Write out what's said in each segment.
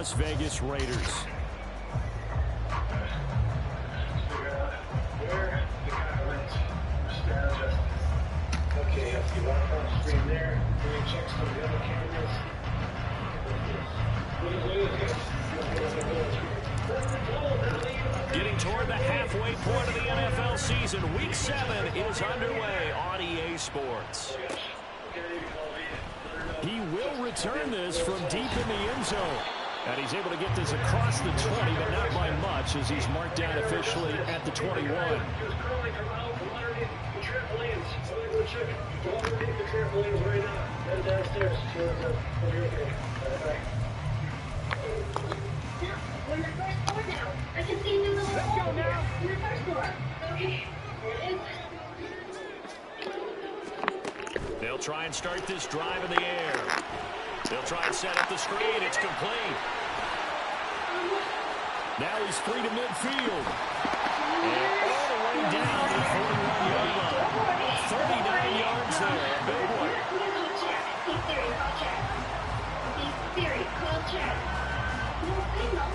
Las Vegas Raiders. Okay, you want to screen there. Check some of the other cameras. Getting toward the halfway point of the NFL season. Week 7 is underway on EA Sports. He will return this from deep in the end zone. And he's able to get this across the 20, but not by much, as he's marked down officially at the 21. We're in the first floor now. I can see through the wall here. In the first floor. Okay. They'll try and start this drive in the air. They'll try and set up the screen. It's complete. Now he's free to midfield. And all the way down the 41-yard line. 39 yards there. A big one. Theory, call chat. No signal.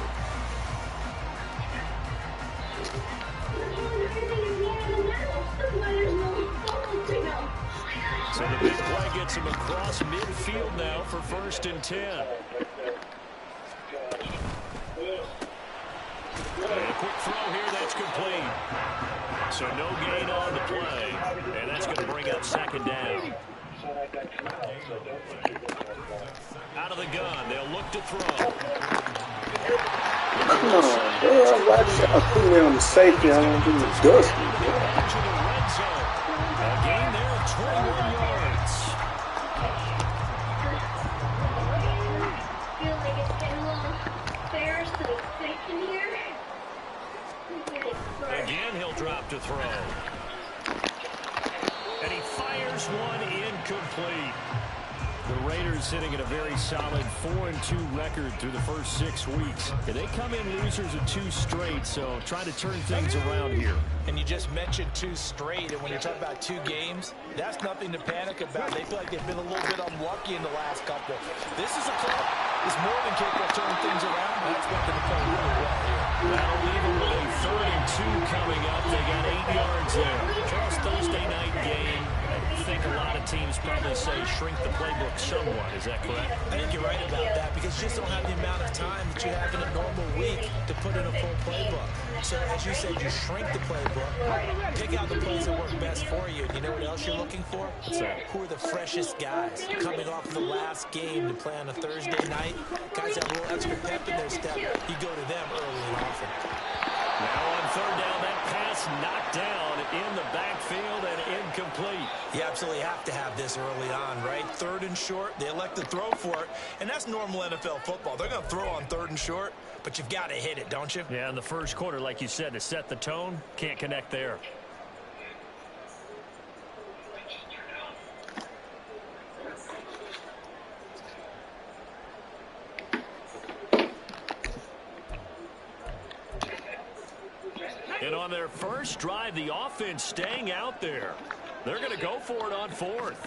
So the big play gets him across midfield now for 1st and 10. And a quick throw here, that's complete. So no gain on the play, and that's going to bring up 2nd down. Out of the gun, they'll look to throw. Come on, boy. Why did I put me on the safety? I don't do the dust. A gain there of 21 yards. I feel like it's getting a little fair, so safe in here. Again, he'll drop to throw. And he fires one incomplete. The Raiders sitting at a very solid 4-2 record through the first 6 weeks. And they come in losers of 2 straight, so trying to turn things around here. And you just mentioned 2 straight, and when you're talking about 2 games, that's nothing to panic about. They feel like they've been a little bit unlucky in the last couple. This is a club that's more than capable of turning things around. That's what they're playing really well here. That'll leave them with a 3rd and 2 coming up. They got 8 yards there. Charles, Thursday night game. I think a lot of teams probably say shrink the playbook somewhat. Is that correct? I think you're right about that, because you just don't have the amount of time that you have in a normal week to put in a full playbook. So as you said, you shrink the playbook, pick out the plays that work best for you. And you know what else you're looking for? What's that? Who are the freshest guys coming off the last game to play on a Thursday night? Guys have a little extra pep in their step. You go to them early and often. Now on 3rd down, that pass knocked down in the backfield and incomplete. You absolutely have to have this early on, right? 3rd and short, they elect to throw for it, and that's normal NFL football. They're going to throw on 3rd and short, but you've got to hit it, don't you? Yeah, in the first quarter, like you said, to set the tone, can't connect there. And on their first drive, the offense staying out there. They're going to go for it on 4th.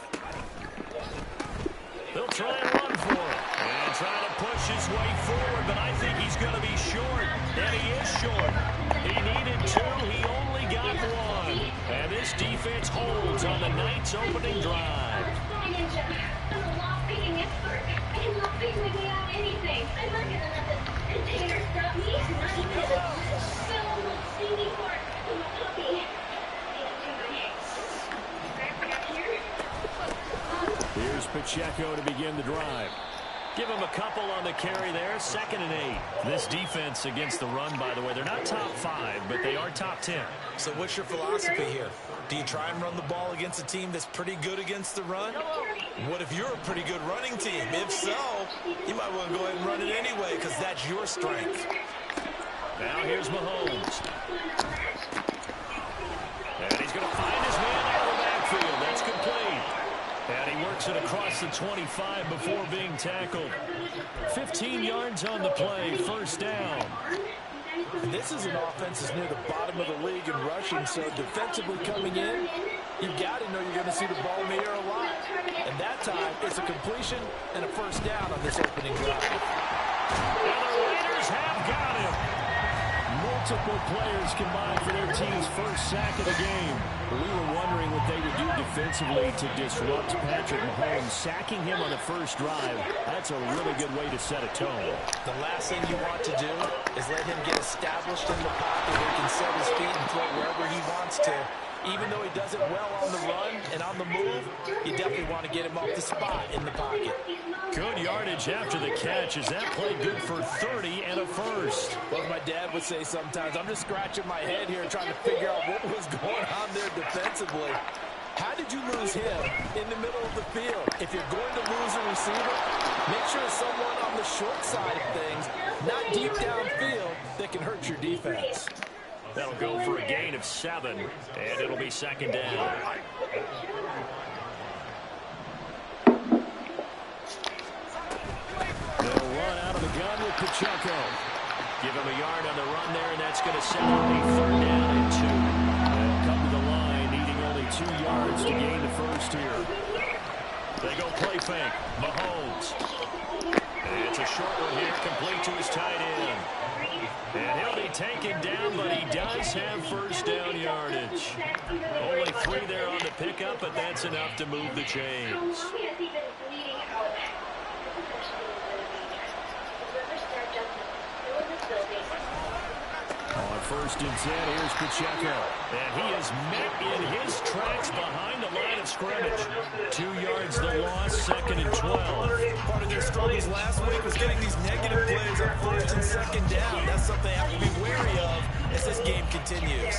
They'll try and run for it. And try to push his way forward, but I think he's going to be short. And he is short. He needed 2. He only got 1. And this defense holds on the night's opening drive. Here's Pacheco to begin the drive. Give him a couple on the carry there. 2nd and 8. This defense against the run, by the way, they're not top 5, but they are top 10. So what's your philosophy here? Do you try and run the ball against a team that's pretty good against the run? What if you're a pretty good running team? If so, you might want to go ahead and run it anyway, because that's your strength. Now here's Mahomes. And he's going to find his man out of the backfield. That's complete. And he works it across the 25 before being tackled. 15 yards on the play, 1st down. This is an offense that's near the bottom of the league in rushing, so defensively coming in, you've got to know you're going to see the ball in the air a lot. And that time, it's a completion and a 1st down on this opening drive. And the got him. Multiple players combined for their team's first sack of the game. We were wondering what they would do defensively to disrupt Patrick Mahomes. Sacking him on the first drive, that's a really good way to set a tone. The last thing you want to do is let him get established in the pocket where he can set his feet and throw wherever he wants to. Even though he does it well on the run and on the move, you definitely want to get him off the spot in the pocket. Good yardage after the catch. Is that play good for 30 and a first? Well, as my dad would say sometimes, I'm just scratching my head here trying to figure out what was going on there defensively. How did you lose him in the middle of the field? If you're going to lose a receiver, make sure it's someone on the short side of things, not deep downfield, that can hurt your defense. That'll go for a gain of 7, and it'll be second down. They'll run out of the gun with Pacheco. Give him a yard on the run there, and that's going to set up a third down and 2. They'll come to the line, needing only 2 yards to gain the first here. They go play fake. Mahomes. And it's a short one here, complete to his tight end. And he'll be taken down, but he does have first down yardage. Only 3 there on the pickup, but that's enough to move the chains. On first and 10, here's Pacheco. And he is met in his tracks behind the line of scrimmage. 2 yards the loss, second and 12. Part of their struggles last week was getting these negative plays on first and second down. That's something they have to be wary of as this game continues.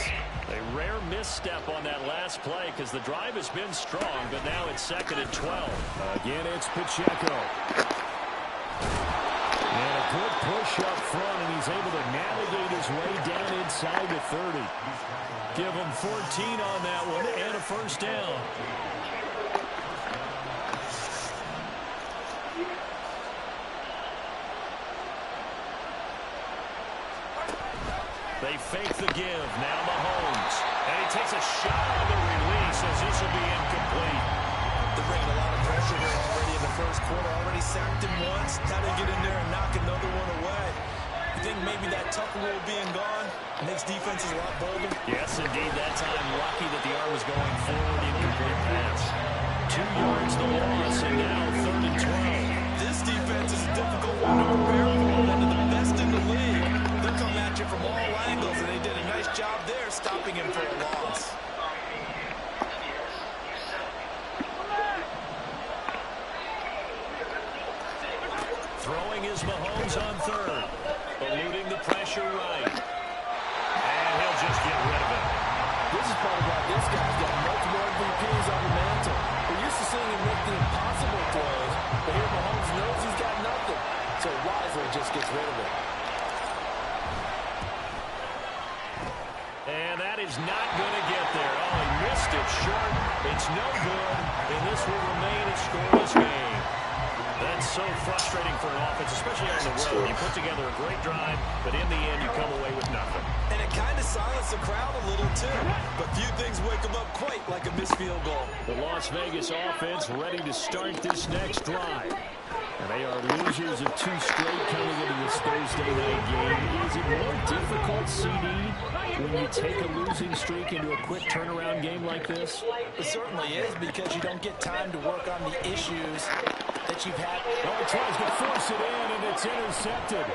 A rare misstep on that last play because the drive has been strong, but now it's second and 12. Again, it's Pacheco. And a good push up front, and he's able to navigate his way down inside the 30. Give him 14 on that one and a first down. They fake the give. Now Mahomes. And he takes a shot on the release as this will be incomplete. They're bringing a lot of pressure here already in the first quarter. Already sacked him once. How to get in there and knock another one away. I think maybe that tuck rule being gone makes defenses a lot bolder. Yes, indeed. That time lucky that the arm was going forward. Incomplete pass. 2 yards the loss, and now third and 12. This defense is a difficult one to prepare for. One of the best in the league. They'll come at you from all angles, and they did a nice job there stopping him for a loss. Throwing is Mahomes on third. Eluding the pressure right. And he'll just get rid of it. This is part of why this guy's got multiple MVPs on the mantle. We're used to seeing him make the impossible throws, but here Mahomes knows he's got nothing, so wisely just gets rid of it. And that is not going to get there. Oh, he missed it short. It's no good, and this will remain a scoreless game. That's so frustrating for an offense, especially on the road. You put together a great drive, but in the end, you come away with nothing. And it kind of silenced the crowd a little, too. But few things wake them up quite like a missed field goal. The Las Vegas offense ready to start this next drive. And they are losers of 2 straight coming into this Thursday night game. Is it more difficult, CD, when you take a losing streak into a quick turnaround game like this? It certainly is, because you don't get time to work on the issues that you've had. Oh, he tries to force it in, and it's intercepted.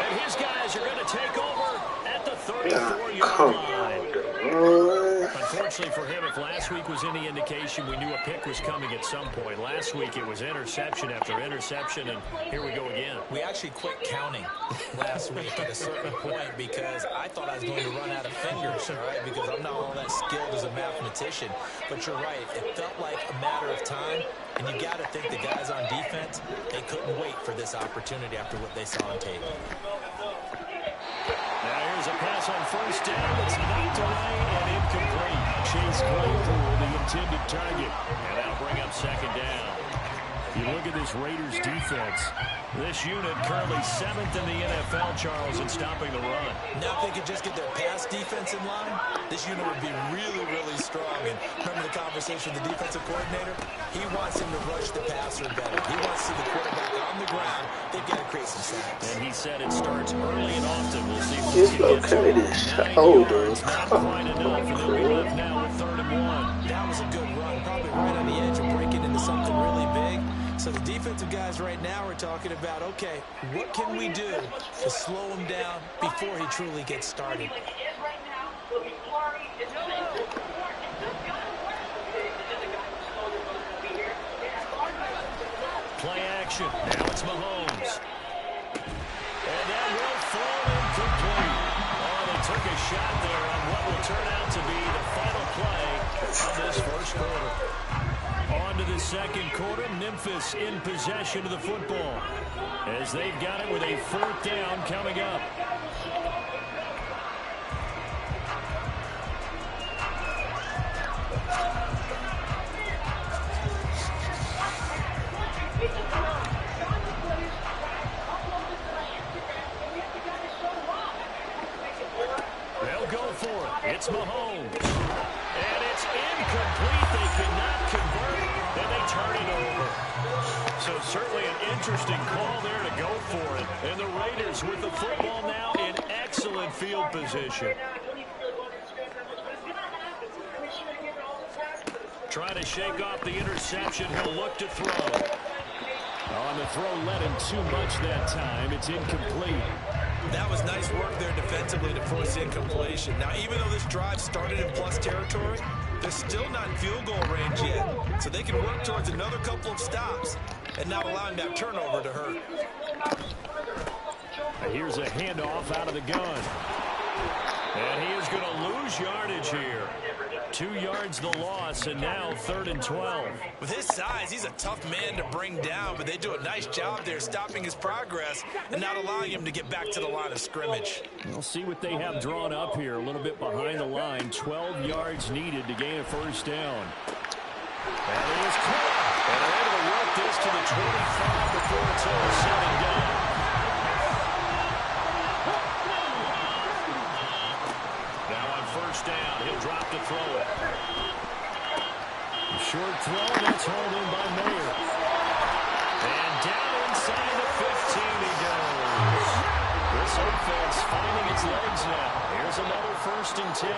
And his guys are going to take over at the 34-yard line. Unfortunately for him, if last week was any indication, we knew a pick was coming at some point. Last week it was interception after interception, and here we go again. We actually quit counting last week at a certain point because I thought I was going to run out of fingers, all right, because I'm not all that skilled as a mathematician. But you're right, it felt like a matter of time, and you got to think the guys on defense, they couldn't wait for this opportunity after what they saw on tape. Now here's a pass on first down. It's knocked away and incomplete. Chase Claypool, the intended target. And that'll bring up second down. You look at this Raiders defense. This unit currently 7th in the NFL, Charles, in stopping the run. Now if they could just get their pass defense in line, this unit would be really, really strong. And remember the conversation with the defensive coordinator? He wants him to rush the passer better. He wants to see the quarterback on the ground. They've got to create some sacks. And he said it starts early and often. We'll see if His he gets located 9 shoulder. yards. Not quite enough, and they'll be left now with 3rd and 1. That was a good run, probably right on the edge of breaking into something really big. So the defensive guys right now are talking about, okay, what can we do to slow him down before he truly gets started? Play action. Now it's Mahomes. And that will fall incomplete. Oh, they took a shot there on what will turn out to be the final play of this first quarter. On to the second quarter. Memphis in possession of the football as they've got it with a 4th down coming up. They'll go for it. It's Mahomes. And it's incomplete. They cannot convert, and they turn it over. So certainly an interesting call there to go for it. And the Raiders with the football now in excellent field position. Trying to shake off the interception. He'll look to throw. On the throw led him too much that time. It's incomplete. That was nice work there defensively to force the incompletion. Now, even though this drive started in plus territory, they're still not in field goal range yet. So they can work towards another couple of stops and not allowing that turnover to hurt. Here's a handoff out of the gun. And he is going to lose yardage here. 2 yards the loss, and now 3rd and 12. With his size, he's a tough man to bring down, but they do a nice job there stopping his progress and not allowing him to get back to the line of scrimmage. We'll see what they have drawn up here, a little bit behind the line. 12 yards needed to gain a 1st down. That is caught. And they're able to work this to the 25 before it's all said and done. Now on 1st down, he'll drop to throw it. Short throw, that's hauled in by Mayer. And down inside the 15 he goes. This offense finding its legs now. Here's another 1st and 10.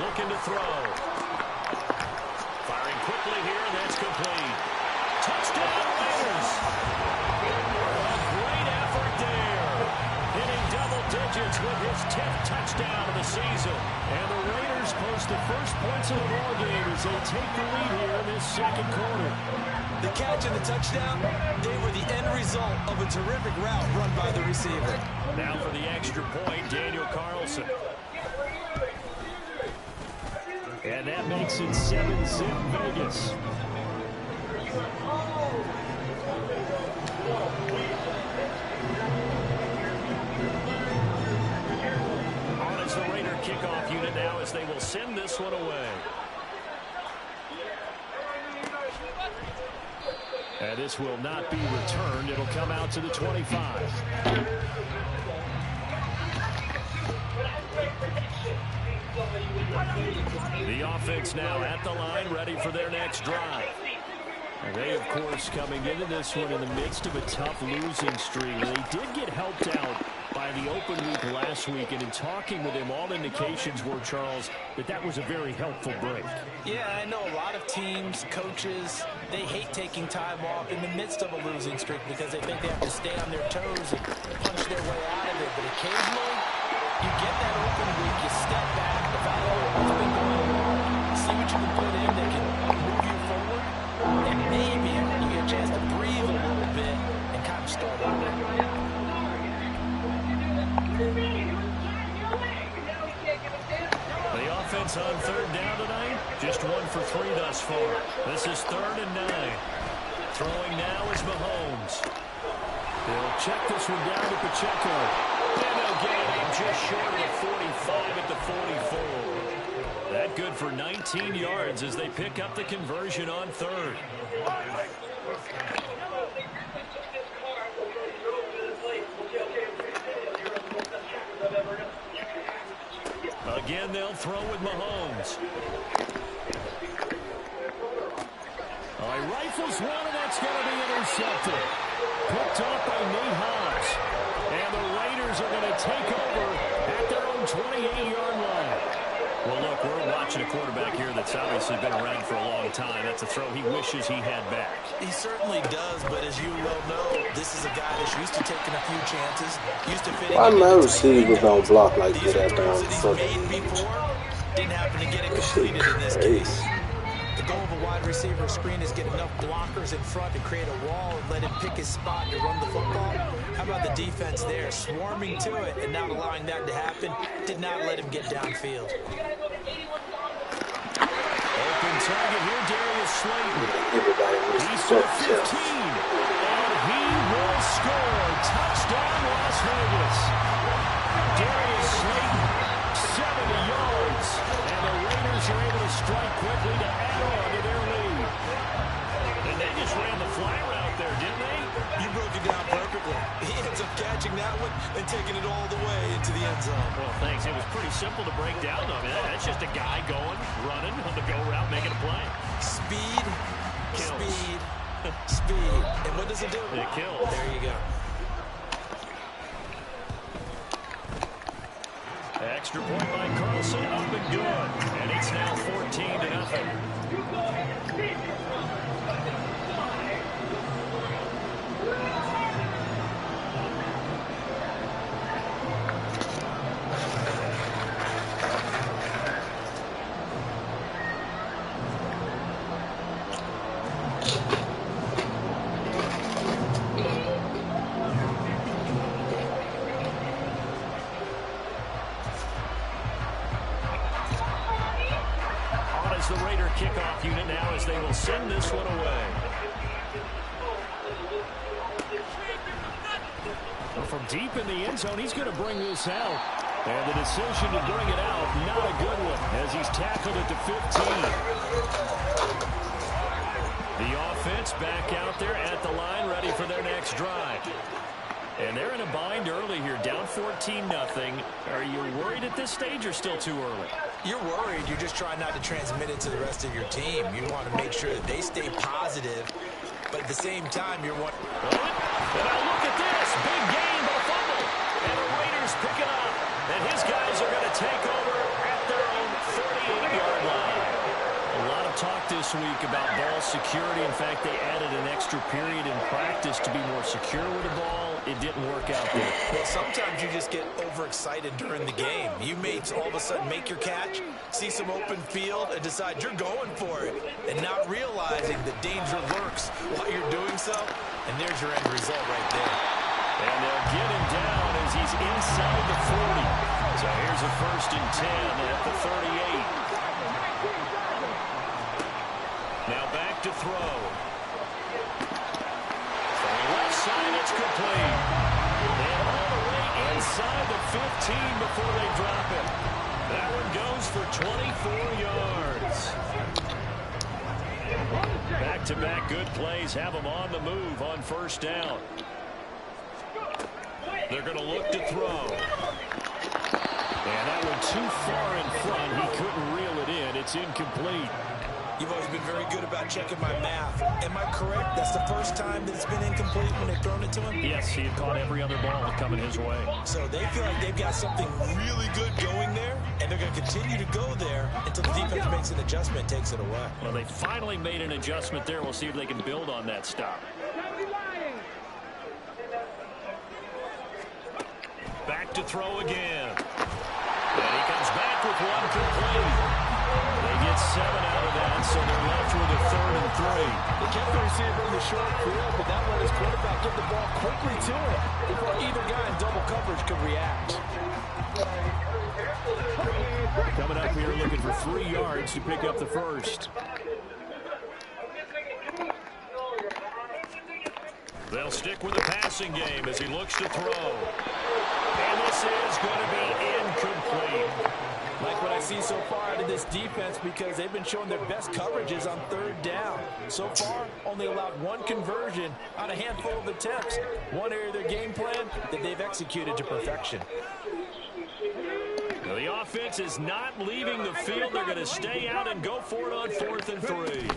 Looking to throw. Firing quickly here, and that's complete. Touchdown Raiders. A great effort there. Hitting double digits with his 10th touchdown of the season. And the Raiders post the first points of the ball game as they take the lead here in this 2nd quarter. The catch and the touchdown, they were the end result of a terrific route run by the receiver. Now for the extra point, Daniel Carlson. And that makes it 7-zip Vegas. On is the Raider kickoff unit now as they will send this one away. And this will not be returned. It'll come out to the 25. The offense now at the line, ready for their next drive. And they, of course, coming into this one in the midst of a tough losing streak. They did get helped out by the open week last week, and in talking with him, all indications were, Charles, that was a very helpful break. Yeah, I know a lot of teams, coaches, they hate taking time off in the midst of a losing streak because they think they have to stay on their toes and punch their way out of it. But occasionally, you get that open week, you step back, evaluate what's been going on, see what you can put in that can move you forward, and maybe you get a chance to breathe a little bit and kind of start over. The offense on 3rd down tonight, just 1 for 3 thus far. This is 3rd and 9. Throwing now is Mahomes. They'll check this one down to Pacheco. And they'll get it up just short of the 45 at the 44. That good for 19 yards as they pick up the conversion on 3rd. Again, they'll throw with Mahomes. He rifles one, and that's going to be intercepted. picked off by Nate Hobbs. And the Raiders are going to take over at their own 28-yard line. Well, look, we're watching a quarterback here that's obviously been around for a long time. That's a throw he wishes he had back. He certainly does, but as you well know, this is a guy that's used to taking a few chances, used to fitting I into know the receivers don't block like These that are after on throws that he's foot. made before. Didn't happen to get it That shit completed in this crazy. case. The goal of a wide receiver screen is get enough blockers in front to create a wall and let him pick his spot to run the football. How about the defense there, swarming to it and not allowing that to happen? Did not let him get downfield. Open target here, Darius Slayton. Everybody needs to He's to start 15. chest. And he will score. Touchdown, Las Vegas. Darius Slayton, 70 yards. And the Raiders are able to strike quickly to add on to their lead. And they just ran the fly route there, didn't they? You broke it down perfectly. He ends up catching that one and taking it all the way into the end zone. Well, thanks. It was pretty simple to break down, though. I mean, that's just a guy going, running on the go route, making a play. Speed, Kills. speed, speed. And what does it do? It kills. There you go. Extra point by Carlson, up and good. And it's now 14-0. The Raider kickoff unit now as they will send this one away. Well, from deep in the end zone, he's going to bring this out. And the decision to bring it out, not a good one, as he's tackled at the 15. The offense back out there at the line, ready for their next drive. And they're in a bind early here, down 14-0. Are you worried at this stage or still too early? You're worried. You're just trying not to transmit it to the rest of your team. You want to make sure that they stay positive, but at the same time, you're one. And now look at this. Big gain, but a fumble. And the Raiders pick it up. And his guys are going to take over at their own 38-yard line. A lot of talk this week about ball security. In fact, they added an extra period in practice to be more secure with the ball. It didn't work out there. Well, sometimes you just get overexcited during the game. You may all of a sudden make your catch, see some open field, and decide you're going for it, and not realizing the danger lurks while you're doing so. And there's your end result right there. And they'll get him down as he's inside the 40. So here's a 1st and 10 at the 38. Now back to throw. Left side, it's complete. And all the way inside the 15 before they drop it. That one goes for 24 yards. Back-to-back good plays have them on the move on 1st down. They're going to look to throw. And that one too far in front. He couldn't reel it in. It's incomplete. You've always been very good about checking my math. Am I correct? That's the first time that it's been incomplete when they've thrown it to him? Yes, he had caught every other ball coming his way. So they feel like they've got something really good going there, and they're going to continue to go there until the defense makes an adjustment and takes it away. Well, they finally made an adjustment there. We'll see if they can build on that stop. Back to throw again. And he comes back with one complete. They get 7 out of that, so they're left with a 3rd and 3. They kept the receiver in the short field, but that let his quarterback get the ball quickly to him before either guy in double coverage could react. Coming up here looking for 3 yards to pick up the 1st. They'll stick with the passing game as he looks to throw. And this is going to be incomplete. Like what I see so far out of this defense, because they've been showing their best coverages on 3rd down. So far, only allowed 1 conversion on a handful of attempts. One area of their game plan that they've executed to perfection. Now the offense is not leaving the field. They're going to stay out and go for it on 4th and 3.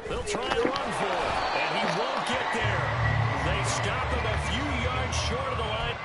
They'll try and run for it, and he won't get there. They stop him a few yards short of the line.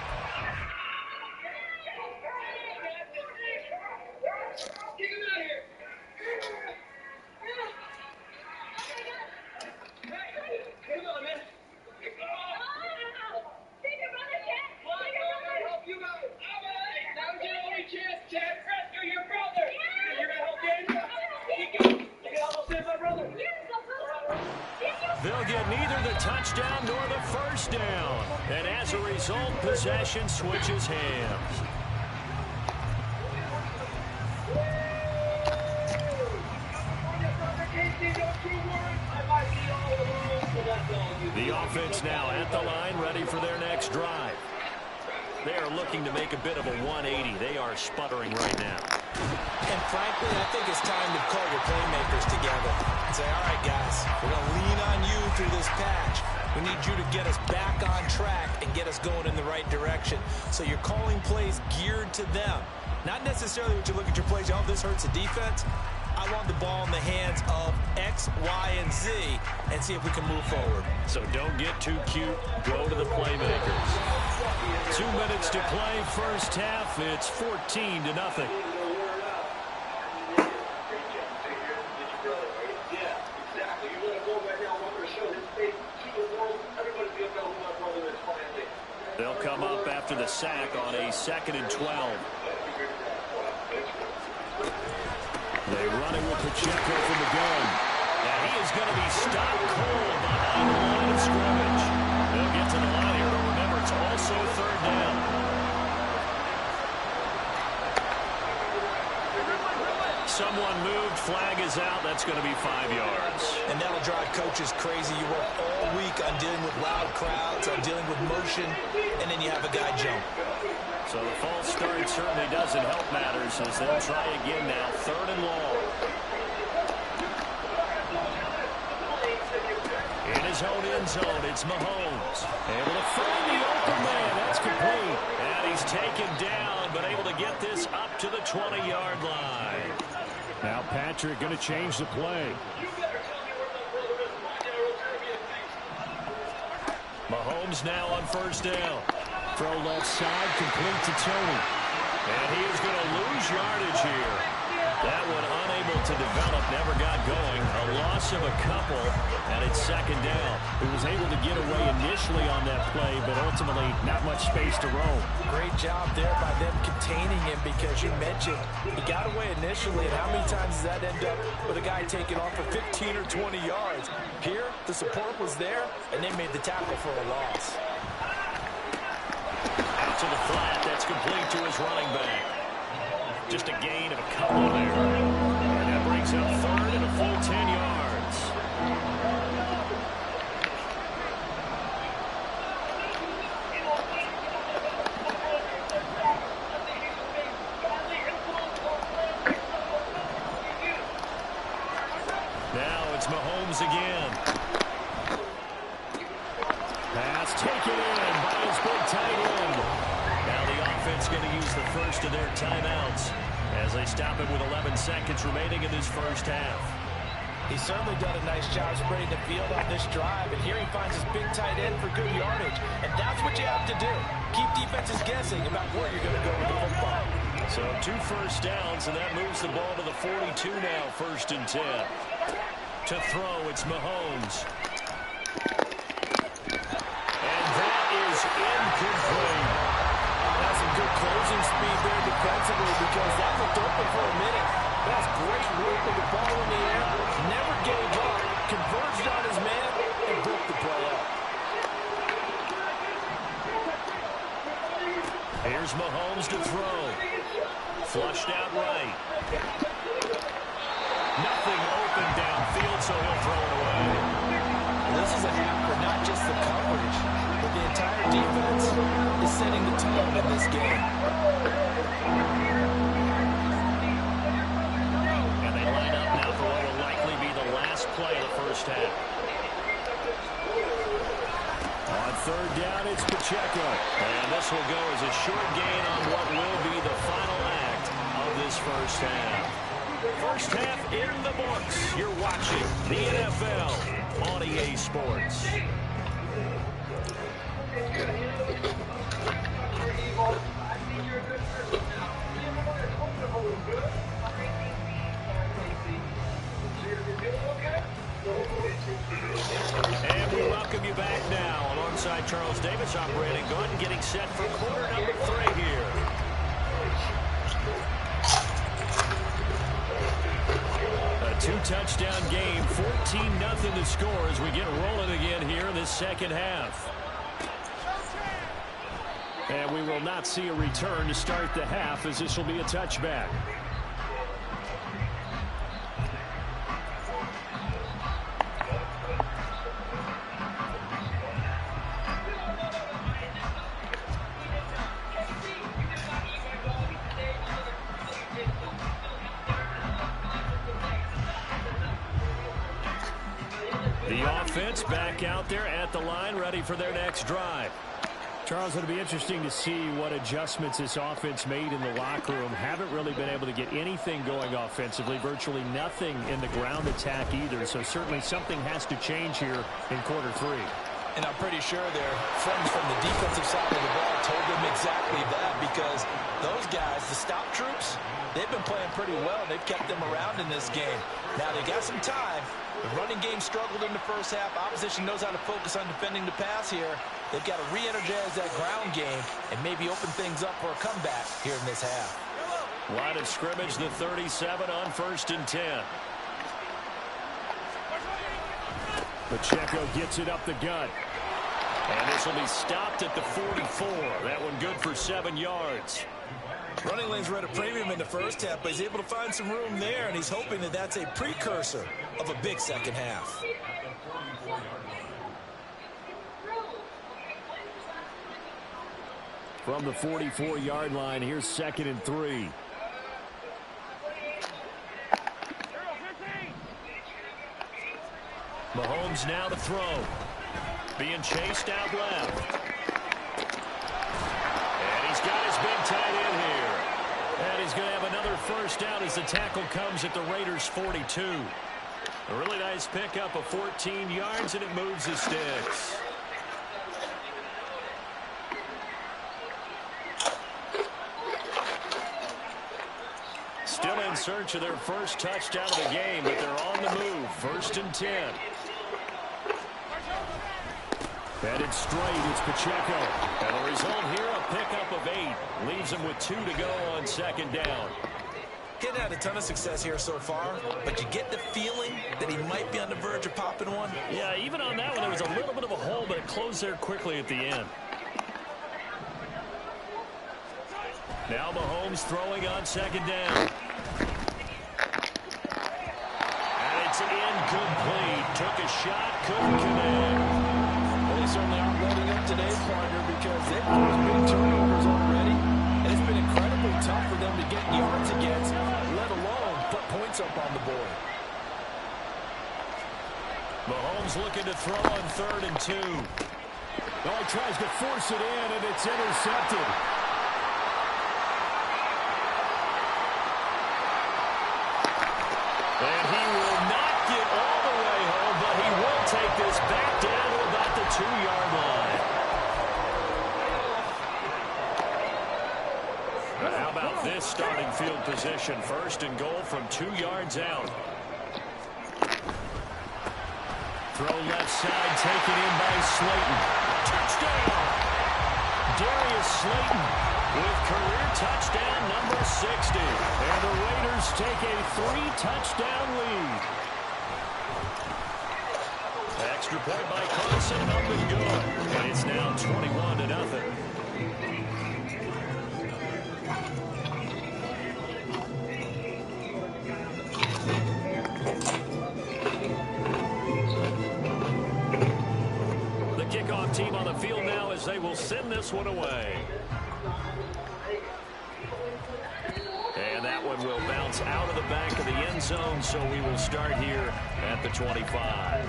They'll get neither the touchdown nor the first down. And as a result, possession switches hands. The offense now at the line, ready for their next drive. They are looking to make a bit of a 180. They are sputtering right now. And frankly, I think it's time to call your playmakers together and say, all right, guys, we're going to lean on you through this patch. We need you to get us back on track and get us going in the right direction. So you're calling plays geared to them. Not necessarily what you look at your plays, oh, this hurts the defense. I want the ball in the hands of X, Y, and Z and see if we can move forward. So don't get too cute. Go to the playmakers. 2 minutes to play first half. It's 14-0. They'll come up after the sack on a 2nd and 12. They run it with Pacheco from the gun. And he is going to be stopped cold behind the line of scrimmage. They'll get to the line here, but remember, it's also 3rd down. Someone moved, flag is out. That's going to be 5 yards. And that'll drive coaches crazy. You work all week on dealing with loud crowds, on dealing with motion, and then you have a guy jump. So the false start certainly doesn't help matters as they'll try again now. 3rd and long. In his own end zone, it's Mahomes. Able to find the open man. That's complete. And he's taken down, but able to get this up to the 20-yard line. Now Patrick going to change the play. Mahomes now on 1st down. Throw left side, complete to Tony. And he is going to lose yardage here. That one unable to develop, never got going. A loss of a couple, and it's 2nd down. He was able to get away initially on that play, but ultimately not much space to roam. Great job there by them containing him because you mentioned he got away initially, and how many times does that end up with a guy taking off for 15 or 20 yards? Here, the support was there, and they made the tackle for a loss. Out to the flat, that's complete to his running back. Just a gain of a couple there. And that brings up 3rd and a full 10 yards. Now it's Mahomes again. Pass taken in by his big tight end. Now the offense going to use the first of their timeouts as they stop him with 11 seconds remaining in this first half. He's certainly done a nice job spreading the field on this drive, and here he finds his big tight end for good yardage. And that's what you have to do. Keep defenses guessing about where you're going to go with the football. So 2 first downs, and that moves the ball to the 42 now, 1st and 10. To throw, it's Mahomes. And that is incomplete. That's some good closing speed there defensively because that looked open for a minute. That's great work with the ball in the air. Never gave up. Converged on his man and broke the play up. Here's Mahomes to throw. Flushed out right. Nothing open downfield, so he'll throw it away. This is a half for not just the coverage, but the entire defense is setting the tone in this game. And they line up now for what will likely be the last play of the first half. On 3rd down, it's Pacheco. And this will go as a short gain on what will be the final act of this first half. First half in the books. You're watching the NFL on EA Sports. side, Charles Davis operating good and getting set for quarter number 3 here. A 2-touchdown game, 14-0 to score as we get rolling again here in this second half. And we will not see a return to start the half, as this will be a touchback. The offense back out there at the line, ready for their next drive. Charles, it'll be interesting to see what adjustments this offense made in the locker room. Haven't really been able to get anything going offensively, virtually nothing in the ground attack either. So certainly something has to change here in quarter 3. And I'm pretty sure their friends from the defensive side of the ball told them exactly that, because those guys, the stop troops, they've been playing pretty well. They've kept them around in this game. Now they got some time. The running game struggled in the first half. Opposition knows how to focus on defending the pass here. They've got to re-energize that ground game and maybe open things up for a comeback here in this half. Line of scrimmage, the 37 on 1st and 10. Pacheco gets it up the gut. And this will be stopped at the 44. That one good for 7 yards. Running lanes were at a premium in the first half, but he's able to find some room there, and he's hoping that that's a precursor of a big second half. From the 44-yard line, here's 2nd and 3. Mahomes now to throw. Being chased out left. And he's got his big tight end here. And he's going to have another first down as the tackle comes at the Raiders' 42. A really nice pickup of 14 yards, and it moves the sticks. Still in search of their first touchdown of the game, but they're on the move. 1st and 10. Headed straight, it's Pacheco. And the result here, a pickup of 8. Leaves him with 2 to go on 2nd down. Getting had a ton of success here so far, but you get the feeling that he might be on the verge of popping one. Yeah, even on that one, there was a little bit of a hole, but it closed there quickly at the end. Now Mahomes throwing on 2nd down. And it's incomplete. Took a shot, couldn't connect. Well, they certainly aren't letting up today's partner, because they've caused big turnovers already. And it's been incredibly tough for them to get yards against, let alone put points up on the board. Mahomes looking to throw on 3rd and 2. Oh, he tries to force it in, and it's intercepted. And he will not get all the way home, but he will take this back down to about the 2-yard line. But how about this starting field position? 1st and goal from 2 yards out. Throw left side, taken in by Slayton. Touchdown! Darius Slayton with career touchdown number 60. And the Raiders take a 3-touchdown lead. Extra point by Carson, up and good. And it's now 21-0. The kickoff team on the field now as they will send this one away. And that one will bounce out of the back of the end zone, so we will start here at the 25.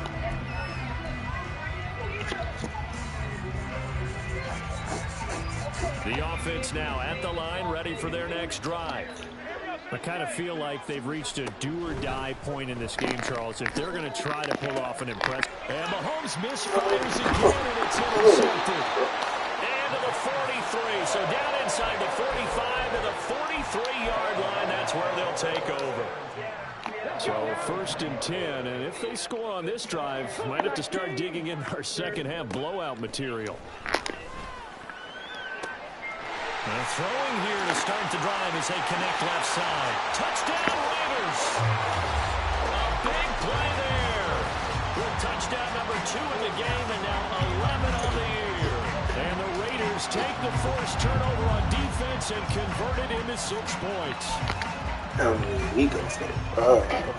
The offense now at the line, ready for their next drive. I kind of feel like they've reached a do-or-die point in this game, Charles, if they're going to try to pull off an impressive. And Mahomes misfires again, and it's intercepted. And to the 43, so down inside the 45 to the 43-yard line. That's where they'll take over. So 1st and 10, and if they score on this drive, might have to start digging in our second half blowout material. Throwing here to start the drive as they connect left side. Touchdown Raiders! A big play there. With touchdown number 2 in the game and now 11 on the year. And the Raiders take the forced turnover on defense and convert it into 6 points. The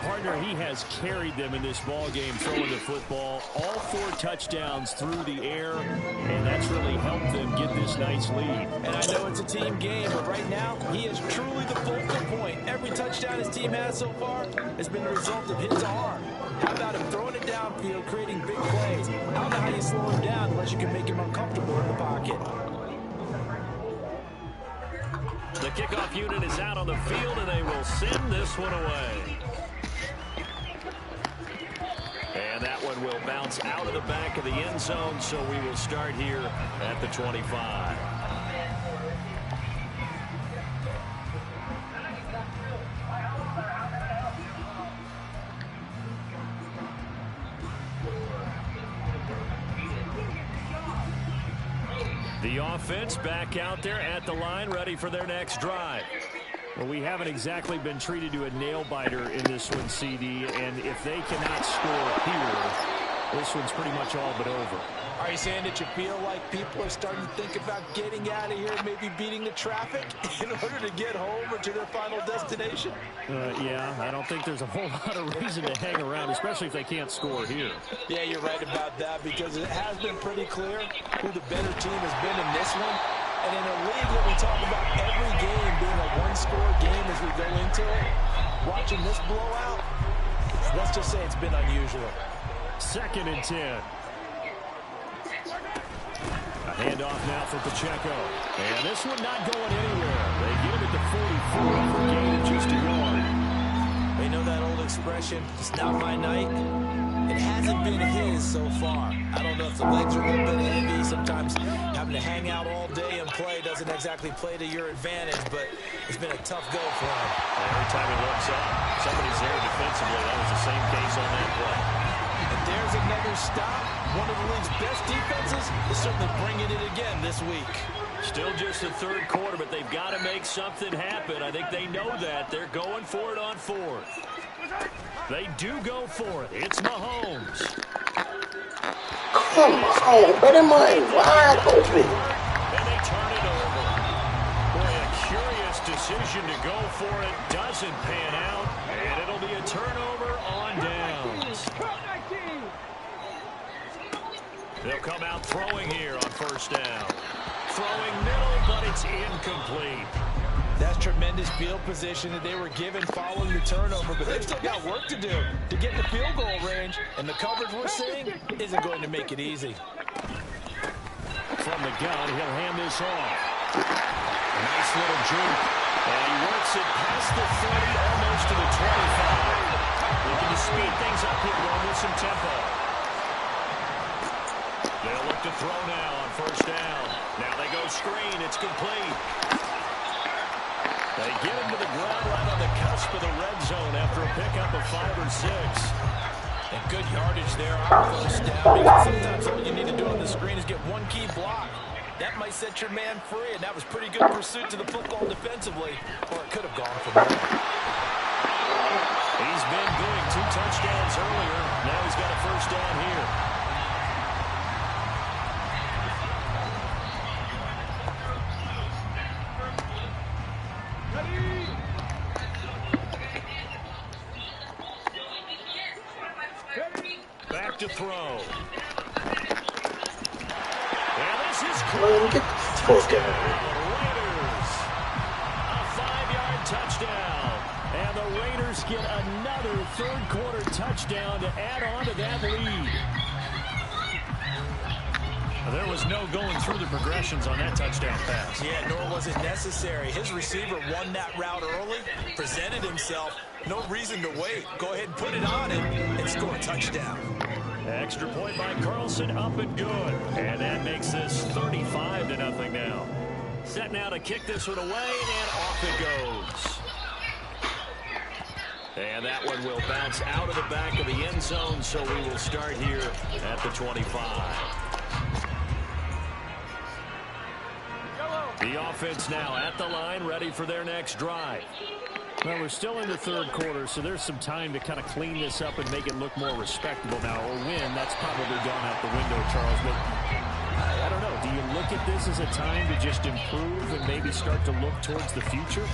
partner, he has carried them in this ball game throwing the football. All 4 touchdowns through the air, and that's really helped them get this nice lead. And I know it's a team game, but right now, he is truly the focal point. Every touchdown his team has so far has been the result of his arm. How about him throwing it downfield, creating big plays? I don't know how you slow him down unless you can make him uncomfortable in the pocket. The kickoff unit is out on the field, and they will send this one away. And that one will bounce out of the back of the end zone, so we will start here at the 25. The offense back out there at the line, ready for their next drive. Well, we haven't exactly been treated to a nail-biter in this one, CD, and if they cannot score here, this one's pretty much all but over. Are you saying that you feel like people are starting to think about getting out of here, maybe beating the traffic in order to get home or to their final destination? Yeah, I don't think there's a whole lot of reason to hang around, especially if they can't score here. Yeah, you're right about that, because it has been pretty clear who the better team has been in this one. And in a league where we talk about every game being a one-score game as we go into it, watching this blowout, let's just say it's been unusual. 2nd and 10. A handoff now for Pacheco. And this one not going anywhere. They get him at the 44 for gain of just a yard. They know that old expression, it's not my night. It hasn't been his so far. I don't know if the legs are a little bit heavy. Sometimes having to hang out all day and play doesn't exactly play to your advantage, but it's been a tough go for him. Every time he looks up, somebody's there defensively. That was the same case on that play. And there's another stop. One of the league's best defenses is certainly bringing it again this week. Still just the 3rd quarter, but they've got to make something happen. I think they know that. They're going for it on 4th. They do go for it. It's Mahomes. Come on, but am I wide open? And they turn it over. Boy, a curious decision to go for it. Doesn't pan out. And it'll be a turnover on downs. They'll come out throwing here on 1st down. Throwing middle, but it's incomplete. That's tremendous field position that they were given following the turnover, but they've still got work to do to get in the field goal range, and the coverage we're seeing isn't going to make it easy. From the gun, he'll hand this off. Nice little juke. And he works it past the 30, almost to the 25. Looking to speed things up here, going with some tempo. They'll look to throw now on 1st down. Now they go screen. It's complete. They get him to the ground right on the cusp of the red zone after a pickup of 5 or 6. And good yardage there on 1st down, because sometimes all you need to do on the screen is get one key block. That might set your man free, and that was pretty good pursuit to the football defensively, or it could have gone for more. He's been good. 2 touchdowns earlier. Now he's got a 1st down here. Back to throw. And this is Man, get the fuck out of here. Raiders. A 5-yard touchdown. And the Raiders get another 3rd quarter touchdown to add on to that lead. There was no going through the progressions on that touchdown pass. Yeah, nor was it necessary. His receiver won that route early, presented himself. No reason to wait. Go ahead and put it on and score a touchdown. Extra point by Carlson, up and good. And that makes this 35-0 now. Set now to kick this one away, and off it goes. And that one will bounce out of the back of the end zone, so we will start here at the 25. The offense now at the line, ready for their next drive. Well, we're still in the third quarter, so there's some time to kind of clean this up and make it look more respectable. Now, a win, that's probably gone out the window, Charles. But I don't know. Do you look at this as a time to just improve and maybe start to look towards the future?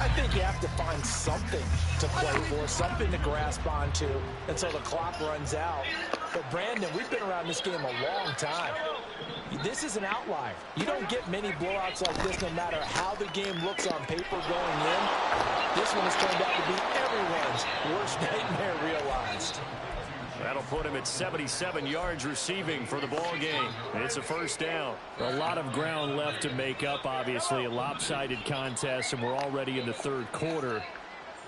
I think you have to find something to play for, something to grasp onto until the clock runs out. But, Brandon, we've been around this game a long time. This is an outlier. You don't get many blowouts like this no matter how the game looks on paper going in. This one has turned out to be everyone's worst nightmare realized. That'll put him at 77 yards receiving for the ball game. It's a first down. A lot of ground left to make up, obviously. A lopsided contest, and we're already in the third quarter.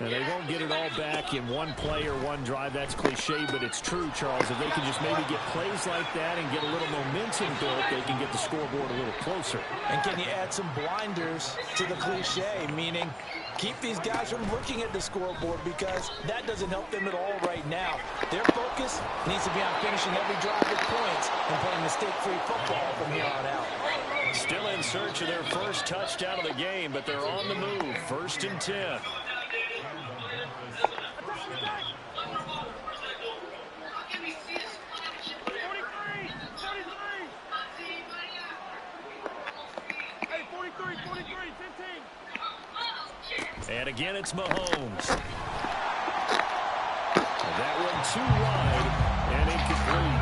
And they won't get it all back in one play or one drive. That's cliche, but it's true, Charles. If they can just maybe get plays like that and get a little momentum built, they can get the scoreboard a little closer. And can you add some blinders to the cliche, meaning keep these guys from looking at the scoreboard, because that doesn't help them at all right now. Their focus needs to be on finishing every drive with points and playing mistake-free football from here on out. Still in search of their first touchdown of the game, but they're on the move. 1st and 10. And again, it's Mahomes. That one too wide and incomplete.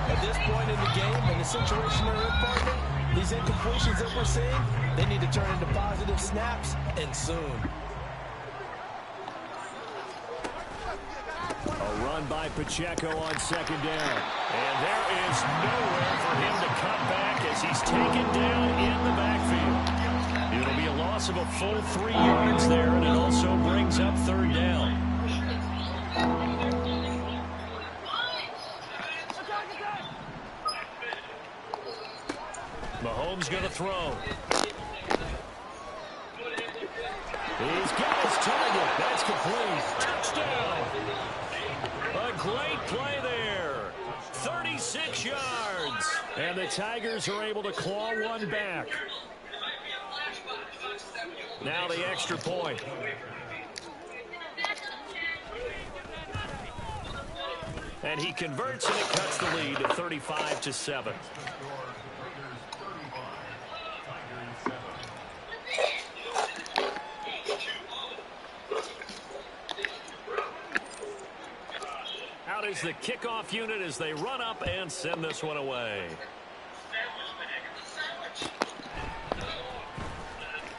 At this point in the game, in the situation they're in, partner, these incompletions that we're seeing, they need to turn into positive snaps, and soon. A run by Pacheco on 2nd down. And there is nowhere for him to cut back as he's taken down in the backfield. It'll be a loss of a full 3 yards there, and it also brings up 3rd down. Mahomes going to throw. He's got his target. That's complete. Touchdown. A great play there. 36 yards. And the Tigers are able to claw one back. Now the extra point. And he converts, and it cuts the lead to 35-7. Out is the kickoff unit as they run up and send this one away.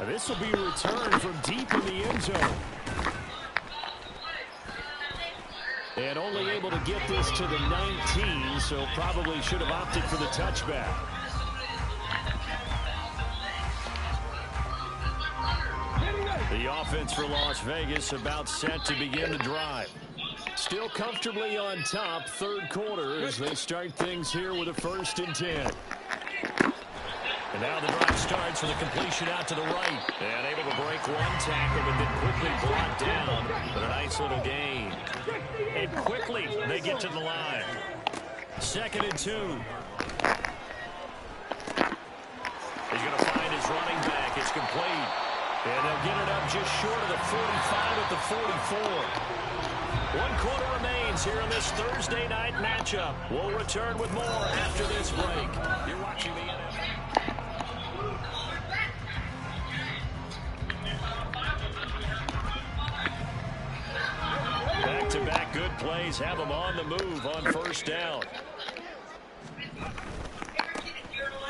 This will be returned from deep in the end zone. And only able to get this to the 19, so probably should have opted for the touchback. The offense for Las Vegas about set to begin the drive. Still comfortably on top, 3rd quarter, as they start things here with a 1st and 10. And now the drive starts with a completion out to the right. And able to break one tackle, but then quickly brought down. But a nice little gain. And quickly they get to the line. 2nd and 2. He's going to find his running back. It's complete. And they'll get it up just short of the 45 at the 44. 1 quarter remains here in this Thursday night matchup. We'll return with more after this break. You're watching the NFL. Back-to-back good plays have them on the move on 1st down.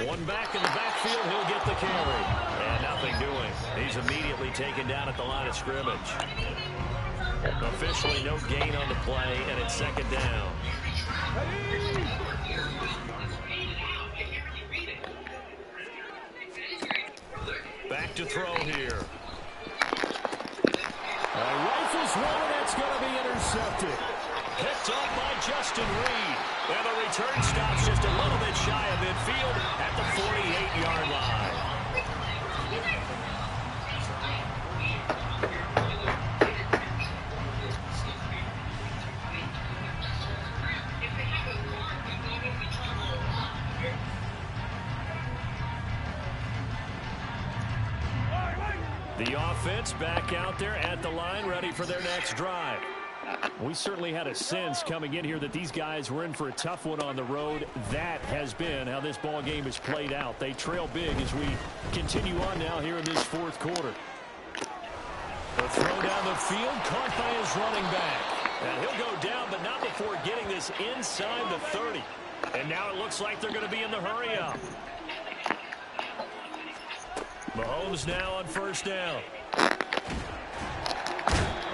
One back in the backfield, he'll get the carry. And nothing doing. He's immediately taken down at the line of scrimmage. Officially no gain on the play, and it's 2nd down. Back to throw here. Rifles one, and that's going to be intercepted. Picked up by Justin Reed. And the return stops just a little bit shy of midfield at the 48-yard line. The offense back out there at the line, ready for their next drive. We certainly had a sense coming in here that these guys were in for a tough one on the road. That has been how this ball game has played out. They trail big as we continue on now here in this fourth quarter. The throw down the field, caught by his running back. And he'll go down, but not before getting this inside the 30. And now it looks like they're going to be in the hurry-up. Mahomes now on first down.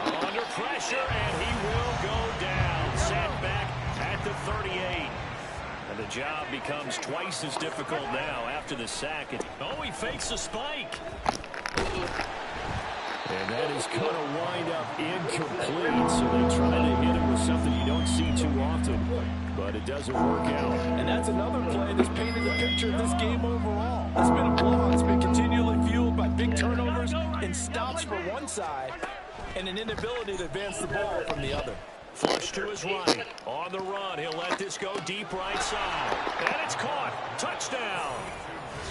Under pressure, and he will go down. Sat back at the 38. And the job becomes twice as difficult now after the sack. Oh, he fakes a spike. And that is going to wind up incomplete. So they try to hit him with something you don't see too often. But it doesn't work out. And that's another play that's painted the picture of this game overall. It's been a blowout. It's been continually fueled by big turnovers and stops for one side and an inability to advance the ball from the other. Flush to his right. On the run. He'll let this go deep right side. And it's caught. Touchdown.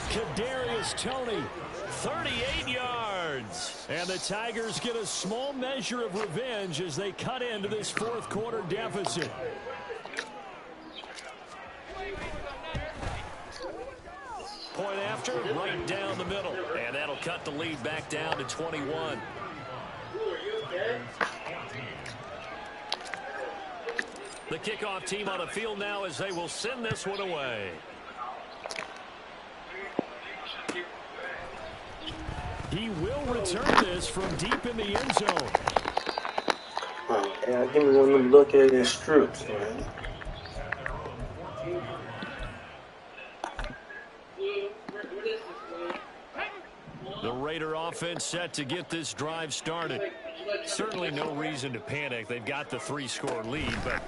Kadarius Toney, 38 yards. And the Tigers get a small measure of revenge as they cut into this fourth quarter deficit. Point after, right down the middle. And that'll cut the lead back down to 21. The kickoff team on the field now as they will send this one away. He will return this from deep in the end zone. Yeah, give me one of them look at his strips, man. The Raider offense set to get this drive started. Certainly no reason to panic. They've got the 3-score lead, but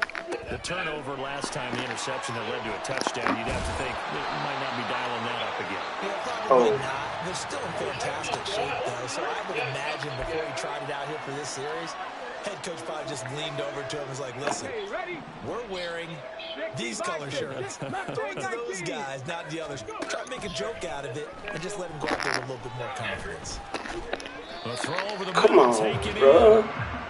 the turnover last time, the interception that led to a touchdown, you'd have to think they might not be dialing that up again. Yeah, probably not. They're still in fantastic shape, though, so I would imagine before he tried it out here for this series, head coach probably just leaned over to him and was like, listen, we're wearing these color shirts. Throw it to those guys, not the others. Try to make a joke out of it and just let him go out there with a little bit more confidence. A throw over the Come middle, on, taken bro. in.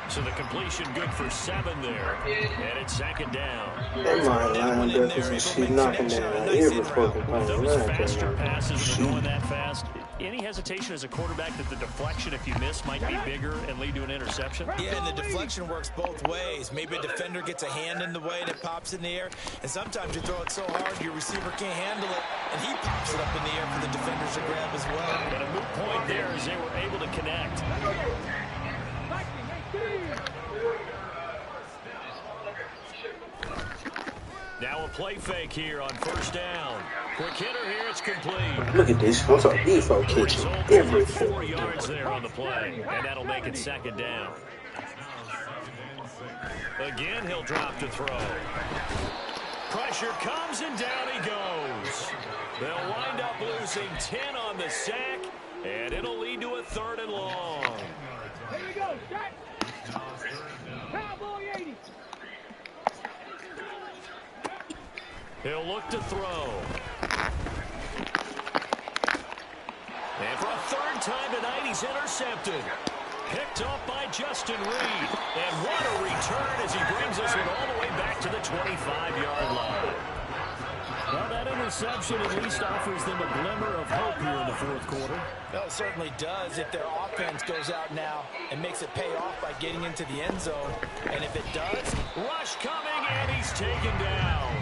So the completion good for 7 there. And it's second down. That my linebackers and shit knocking down every fucking thing. Those faster passes that are going that fast. Any hesitation as a quarterback that the deflection, if you miss, might be bigger and lead to an interception? Yeah, and the deflection works both ways. Maybe a defender gets a hand in the way and it pops in the air. And sometimes you throw it so hard your receiver can't handle it, and he pops it up in the air for the defenders to grab as well. But a moot point there as they were able to connect. Now a play fake here on first down. Quick hitter here, it's complete. Look at this. I'm sorry, defo catching every 4 yards there on the play, and that'll make it second down. Again, he'll drop to throw. Pressure comes, and down he goes. They'll wind up losing 10 on the sack, and it'll lead to a 3rd and long. Here we go, set. Cowboy 80. He'll look to throw. And for a 3rd time tonight, he's intercepted. Picked off by Justin Reed. And what a return as he brings us one all the way back to the 25-yard line. Well, that interception at least offers them a glimmer of hope here in the fourth quarter. Well, it certainly does if their offense goes out now and makes it pay off by getting into the end zone. And if it does, rush coming, and he's taken down.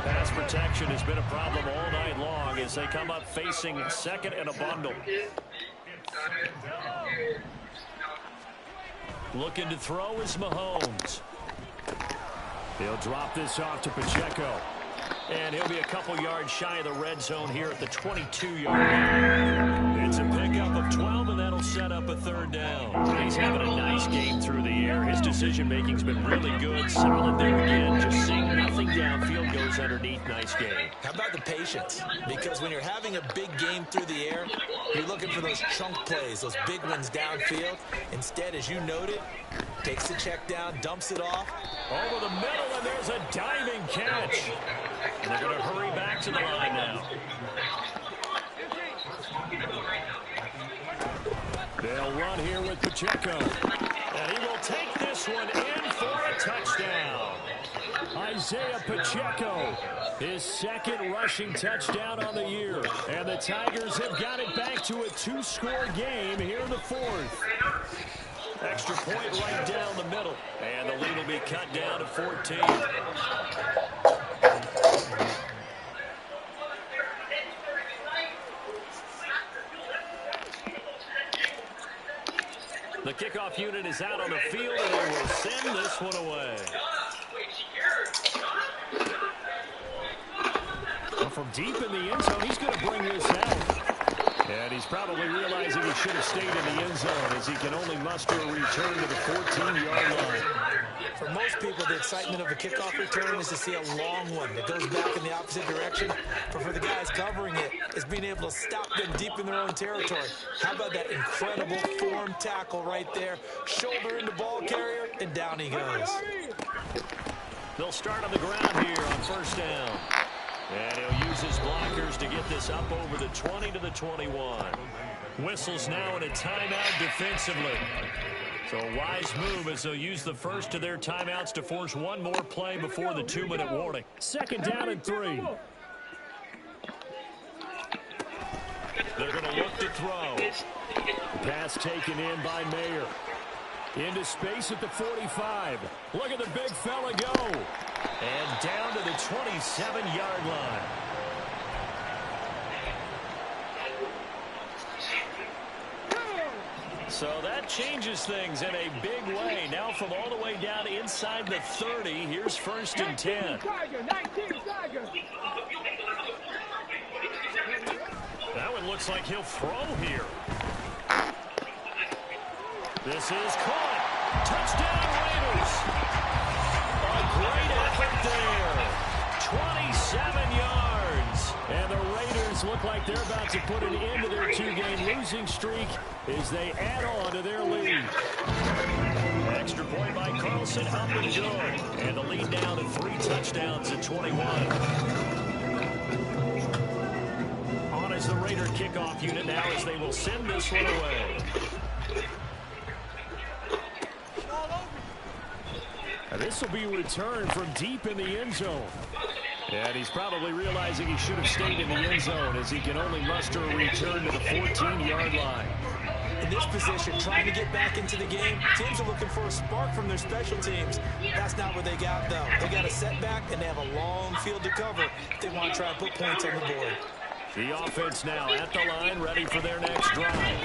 Pass protection has been a problem all night long as they come up facing 2nd and a bundle. Looking to throw is Mahomes. He'll drop this off to Pacheco. And he'll be a couple yards shy of the red zone here at the 22-yard line. It's a pickup of 12, and that'll set up a 3rd down. He's having a nice game through the air. His decision-making's been really good. Solid there again. Just seeing nothing downfield goes underneath. Nice game. how about the patience? Because when you're having a big game through the air, you're looking for those chunk plays, those big ones downfield. Instead, as you noted, takes the check down, dumps it off. Over the middle, and there's a diving catch. And they're going to hurry back to the line now. one here with Pacheco. And he will take this one in for a touchdown. Isaiah Pacheco, his second rushing touchdown on the year. And the Tigers have got it back to a 2-score game here in the fourth. Extra point right down the middle. And the lead will be cut down to 14. The kickoff unit is out on the field, and they will send this one away. Well, from deep in the end zone, he's going to bring this out. And he's probably realizing he should have stayed in the end zone as he can only muster a return to the 14-yard line. For most people, the excitement of a kickoff return is to see a long one that goes back in the opposite direction. But for the guys covering it, it's being able to stop them deep in their own territory. How about that incredible form tackle right there? Shoulder into ball carrier, and down he goes. They'll start on the ground here on first down. And he'll use his blockers to get this up over the 20 to the 21. Whistles now in a timeout defensively. So a wise move as they'll use the first of their timeouts to force one more play before the 2-minute warning. Second down and 3. They're going to look to throw. Pass taken in by Mayer. Into space at the 45. Look at the big fella go. And down to the 27-yard line. So that changes things in a big way. Now from all the way down inside the 30, here's first and 10. That one looks like he'll throw here. This is caught. Touchdown, Raiders. A great effort there. 27 yards. And the Raiders look like they're about to put an end to their 2-game losing streak as they add on to their lead. Extra point by Carlson, up and good. And the lead down to 3 touchdowns at 21. On as the Raider kickoff unit now as they will send this one away. And this will be returned from deep in the end zone. And he's probably realizing he should have stayed in the end zone as he can only muster a return to the 14-yard line. In this position, trying to get back into the game, teams are looking for a spark from their special teams. That's not what they got, though. They got a setback, and they have a long field to cover if they want to try and put points on the board. The offense now at the line, ready for their next drive.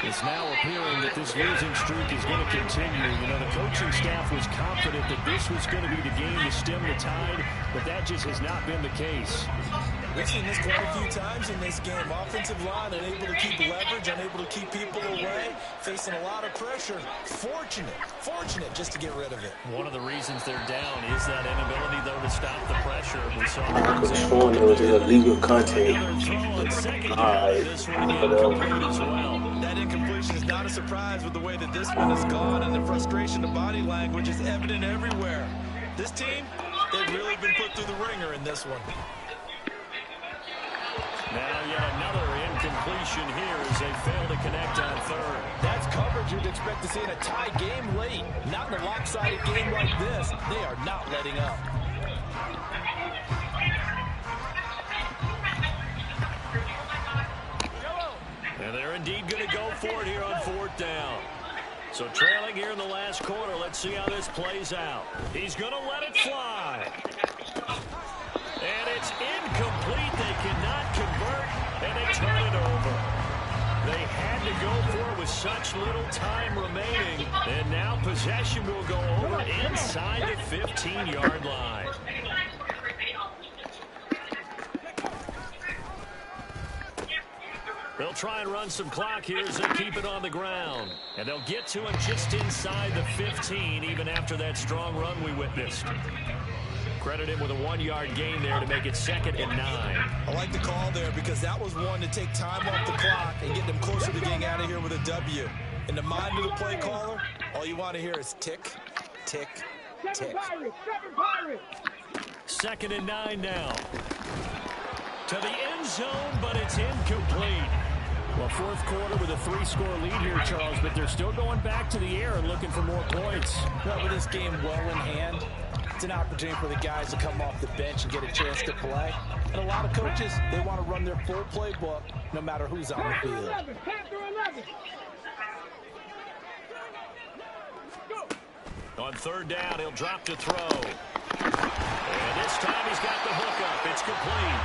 It's now appearing that this losing streak is going to continue. You know, the coaching staff was confident that this was going to be the game to stem the tide, but that just has not been the case. We've seen this quite a few times in this game. Offensive line unable to keep leverage, unable to keep people away, facing a lot of pressure. Fortunate just to get rid of it. One of the reasons they're down is that inability, though, to stop the pressure. We saw I could have sworn there was illegal content. this one incomplete as well. That incompletion is not a surprise with the way that this one has gone, and the frustration, the body language is evident everywhere. This team, they've really been put through the ringer in this one. Now yet another incompletion here as they fail to connect on third. That's coverage you'd expect to see in a tie game late. Not in a lopsided game like this. They are not letting up. And they're indeed going to go for it here on fourth down. So trailing here in the last quarter, let's see how this plays out. He's going to let it fly. And it's incomplete. They cannot convert, and they turn it over. They had to go for it with such little time remaining, and now possession will go over inside the 15-yard line. They'll try and run some clock here as they keep it on the ground. And they'll get to him just inside the 15, even after that strong run we witnessed. Credit him with a 1-yard gain there to make it 2nd and 9. I like the call there because that was one to take time off the clock and get them closer to getting out of here with a W. In the mind of the play caller, all you want to hear is tick, tick, tick. 2nd and 9 now. To the end zone, but it's incomplete. Well, fourth quarter with a 3-score lead here, Charles, but they're still going back to the air and looking for more points. Well, with this game well in hand, it's an opportunity for the guys to come off the bench and get a chance to play. And a lot of coaches, they want to run their full playbook no matter who's on the field. On third down, he'll drop to throw. And this time he's got the hook up. It's complete.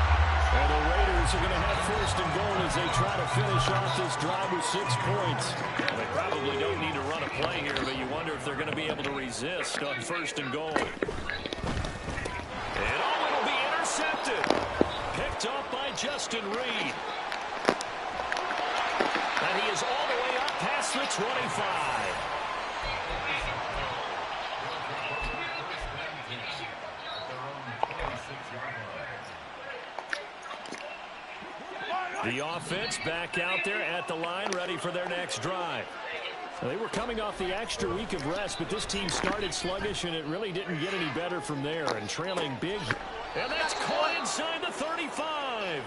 And the Raiders are going to have first and goal as they try to finish off this drive with 6 points. Well, they probably don't need to run a play here, but you wonder if they're going to be able to resist on first and goal. And it'll be intercepted. Picked up by Justin Reed. And he is all the way up past the 25. The offense back out there at the line, ready for their next drive. They were coming off the extra week of rest, but this team started sluggish, and it really didn't get any better from there, and trailing big. And that's caught inside the 35.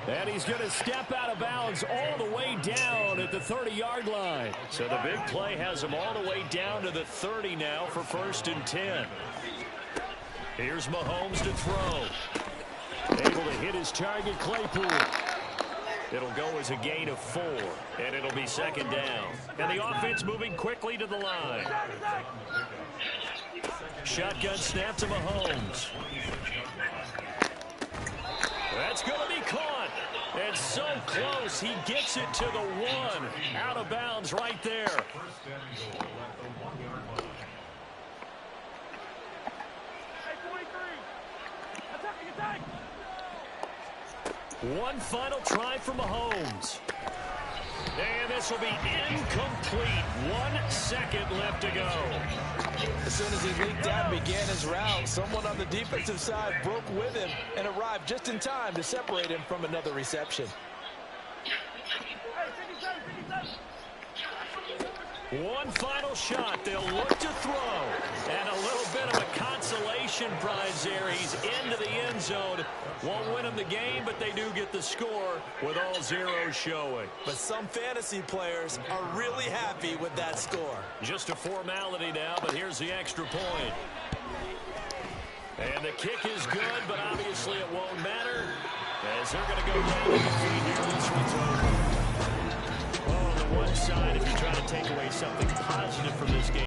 And he's going to step out of bounds all the way down at the 30-yard line. So the big play has him all the way down to the 30 now for first and 10. Here's Mahomes to throw. Able to hit his target, Claypool. It'll go as a gain of 4, and it'll be second down. And the offense moving quickly to the line. Shotgun snap to Mahomes. That's going to be caught. And so close, he gets it to the 1. Out of bounds right there. One final try for Mahomes. And this will be incomplete. 1 second left to go. As soon as he leaked out and began his route, someone on the defensive side broke with him and arrived just in time to separate him from another reception. One final shot. They'll look to throw. And a little bit of a consolation prize there. He's into the end zone. Won't win them the game, but they do get the score with all zeros showing. But some fantasy players are really happy with that score. Just a formality now, but here's the extra point. And the kick is good, but obviously it won't matter as they're going to go down to defeat here. This one's over. On the one side, if you try to take away something positive from this game,